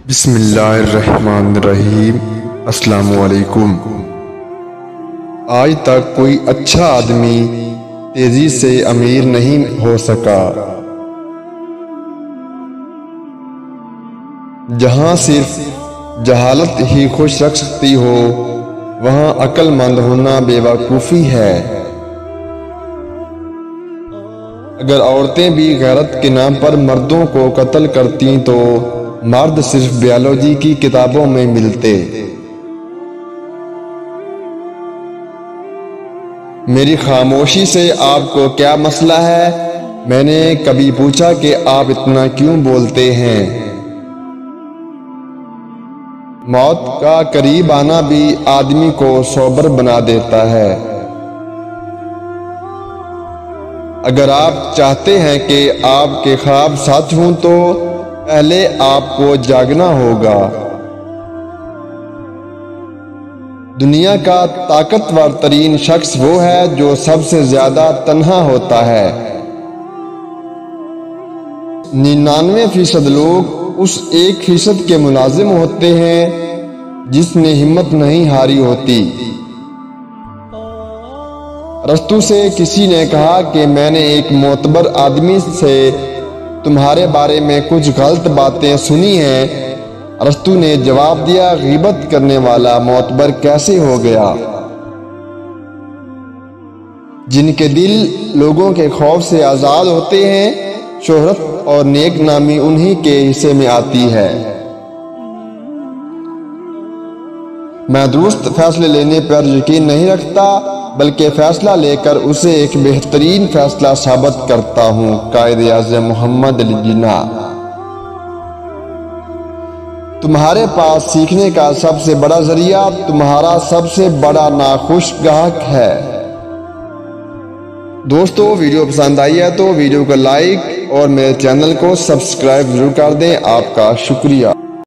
بسم اللہ الرحمن الرحیم۔ السلام علیکم۔ آج تک کوئی اچھا آدمی تیزی سے امیر نہیں ہو سکا۔ جہاں صرف جہالت ہی خوش رکھ سکتی ہو، وہاں عقل مند ہونا بے وقوفی ہے۔ اگر عورتیں بھی غیرت کے نام پر مردوں کو قتل کرتی تو مرد صرف بیالوجی کی کتابوں میں ملتے۔ میری خاموشی سے آپ کو کیا مسئلہ ہے؟ میں نے کبھی پوچھا کہ آپ اتنا کیوں بولتے ہیں؟ موت کا قریب آنا بھی آدمی کو صبر بنا دیتا ہے۔ اگر آپ چاہتے ہیں کہ آپ کے خواب سچ ہوں تو پہلے آپ کو جاگنا ہوگا۔ دنیا کا طاقتور ترین شخص وہ ہے جو سب سے زیادہ تنہا ہوتا ہے۔ 99% لوگ اس 1% کے ملازم ہوتے ہیں جس نے ہمت نہیں ہاری ہوتی۔ ارسطو سے کسی نے کہا کہ میں نے ایک معتبر آدمی سے تمہارے بارے میں کچھ غلط باتیں سنی ہیں۔ ارسطو نے جواب دیا، غیبت کرنے والا معتبر کیسے ہو گیا؟ جن کے دل لوگوں کے خوف سے آزاد ہوتے ہیں، شہرت اور نیک نامی انہی کے حصے میں آتی ہے۔ میں درست فیصلے لینے پر یقین نہیں رکھتا، بلکہ فیصلہ لے کر اسے ایک بہترین فیصلہ ثابت کرتا ہوں۔ قائد اعظم محمد علی جناح۔ تمہارے پاس سیکھنے کا سب سے بڑا ذریعہ تمہارا سب سے بڑا ناخوش گاہک ہے۔ دوستو، ویڈیو پسند آئی ہے تو ویڈیو کو لائک اور میرے چینل کو سبسکرائب ضرور کر دیں۔ آپ کا شکریہ۔